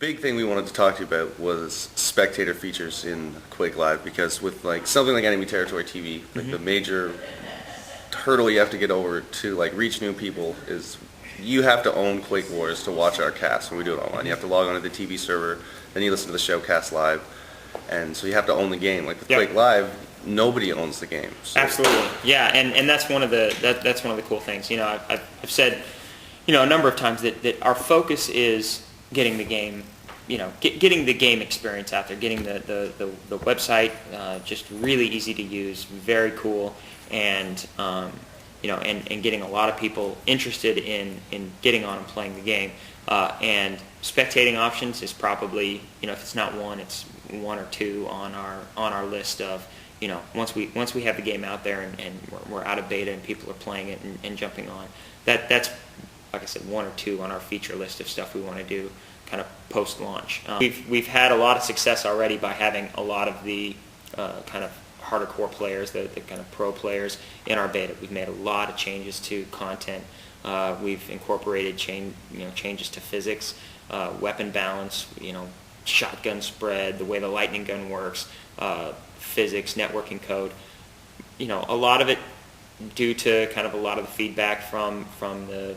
big thing we wanted to talk to you about was spectator features in QuakeLive, because with like something like Enemy Territory TV, like the major hurdle you have to get over to like reach new people is you have to own Quake Wars to watch our cast when we do it online. You have to log on to the TV server, then you listen to the showcast live, and so you have to own the game. Like with QuakeLive, nobody owns the game. So. Absolutely, yeah, and that's one of the that's one of the cool things. You know, I've said, you know, a number of times that our focus is getting the game, you know, getting the game experience out there, getting the website just really easy to use, very cool, and you know, and getting a lot of people interested in getting on and playing the game. And spectating options is probably, you know, if it's not one, it's one or two on our list of, you know, once we have the game out there and we're out of beta and people are playing it and jumping on, that's like I said, one or two on our feature list of stuff we want to do kind of post-launch. We've had a lot of success already by having a lot of the kind of harder core players, the kind of pro players in our beta. We've made a lot of changes to content. We've incorporated changes to physics, weapon balance, you know, shotgun spread, the way the lightning gun works, physics, networking code. You know, a lot of it due to kind of a lot of the feedback from the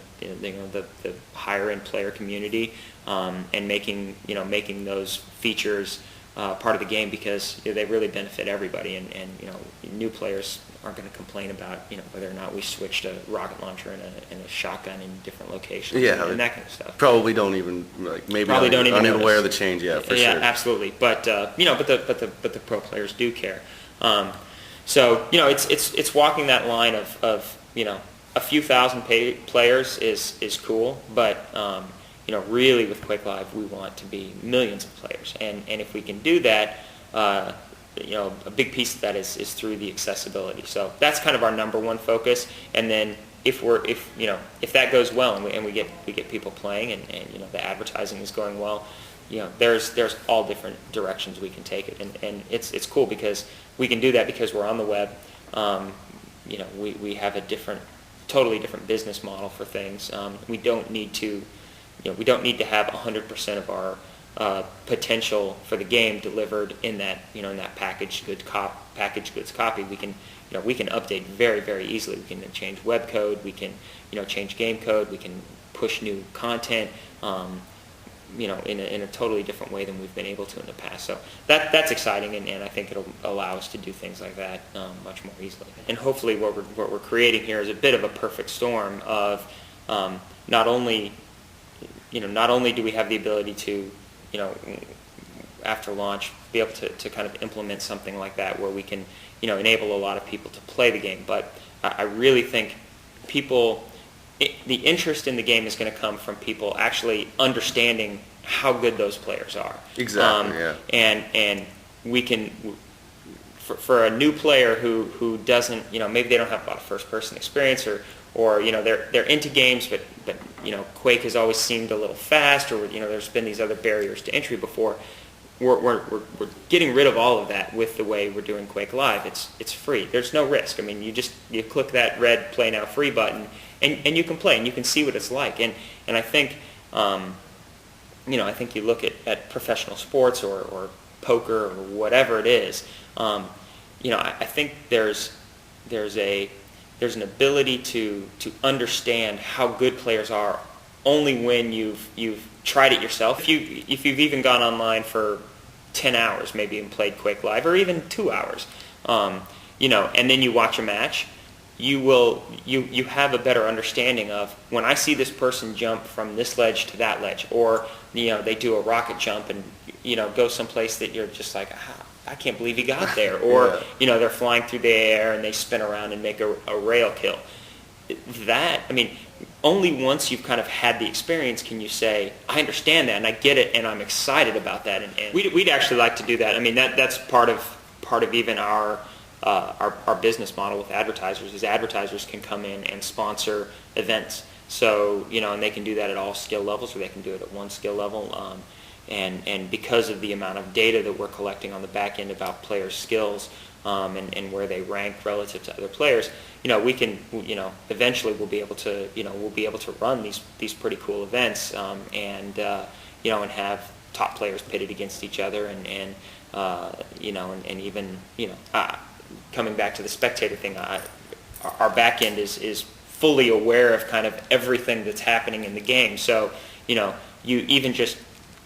higher end player community, and making those features part of the game, because they really benefit everybody, and you know, new players aren't going to complain about, you know, whether or not we switched a rocket launcher and a shotgun in different locations, and that kind of stuff. Probably don't even aren't even aware of the change yet. For yeah, sure. Absolutely. But you know, but the pro players do care. So you know, it's walking that line of you know, a few thousand players is cool, but you know, really with QuakeLive we want to be millions of players, and if we can do that, you know, a big piece of that is through the accessibility. So that's kind of our number one focus. And then if that goes well and we get people playing and you know, the advertising is going well, you know, there's all different directions we can take it, and it's cool because we can do that because we're on the web. You know, we have a totally different business model for things. We don't need to have 100% of our potential for the game delivered in that, you know, in that packaged goods copy. We can update very, very easily. We can change web code. We can, you know, change game code. We can push new content, you know, in a totally different way than we've been able to in the past. So that's exciting, and I think it'll allow us to do things like that much more easily. And hopefully, what we're creating here is a bit of a perfect storm of not only do we have the ability to, you know, after launch, be able to kind of implement something like that where we can, you know, enable a lot of people to play the game. But I really think the interest in the game is going to come from people actually understanding how good those players are. Exactly. Yeah. And we can, for a new player who doesn't, you know, maybe they don't have a lot of first-person experience, or you know, they're into games, but you know, Quake has always seemed a little fast, or you know, there's been these other barriers to entry before. We're getting rid of all of that with the way we're doing QuakeLive. It's free. There's no risk. I mean, you click that red Play Now Free button, and you can play, and you can see what it's like. And I think, you know, I think you look at professional sports or poker or whatever it is. You know, I think there's an ability to understand how good players are only when you've tried it yourself. If you've even gone online for 10 hours maybe and played QuakeLive, or even 2 hours, you know, and then you watch a match, you have a better understanding of, when I see this person jump from this ledge to that ledge, or you know, they do a rocket jump and, you know, go someplace that you're just like, I can't believe he got there, or you know, they're flying through the air and they spin around and make a rail kill. That, I mean, only once you've kind of had the experience can you say, I understand that and I get it and I'm excited about that. And we'd actually like to do that. I mean, that's part of even our business model with advertisers, is advertisers can come in and sponsor events. So, you know, and they can do that at all skill levels, or they can do it at one skill level. And because of the amount of data that we're collecting on the back end about players' skills, and where they rank relative to other players, you know, we can, you know, eventually we'll be able to run these pretty cool events, and you know, and have top players pitted against each other, and even coming back to the spectator thing, our back end is fully aware of kind of everything that's happening in the game. So, you even just,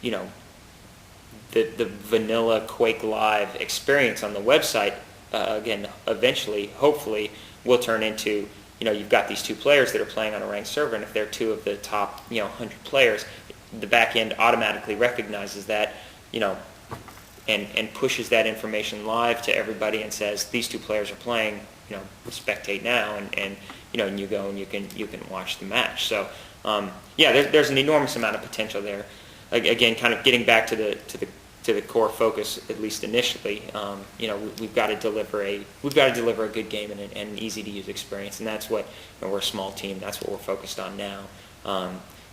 the vanilla QuakeLive experience on the website, again, eventually, hopefully, will turn into, you've got these two players that are playing on a ranked server, and if they're two of the top, 100 players, the back end automatically recognizes that, and pushes that information live to everybody and says, these two players are playing, spectate now, and you go and you can watch the match. So, there's an enormous amount of potential there. Again, kind of getting back to the core focus, at least initially, we've got to deliver a good game and an easy to use experience, and that's what, we're a small team. That's what we're focused on now.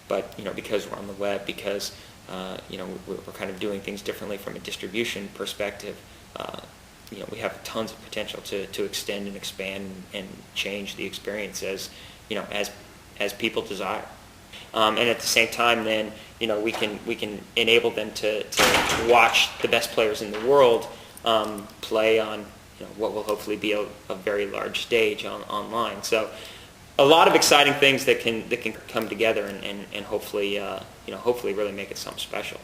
But because we're on the web, because we're kind of doing things differently from a distribution perspective, we have tons of potential to extend and expand and change the experience as people desire. And at the same time, then we can enable them to watch the best players in the world play on what will hopefully be a very large stage online. So a lot of exciting things that can come together and hopefully hopefully really make it something special.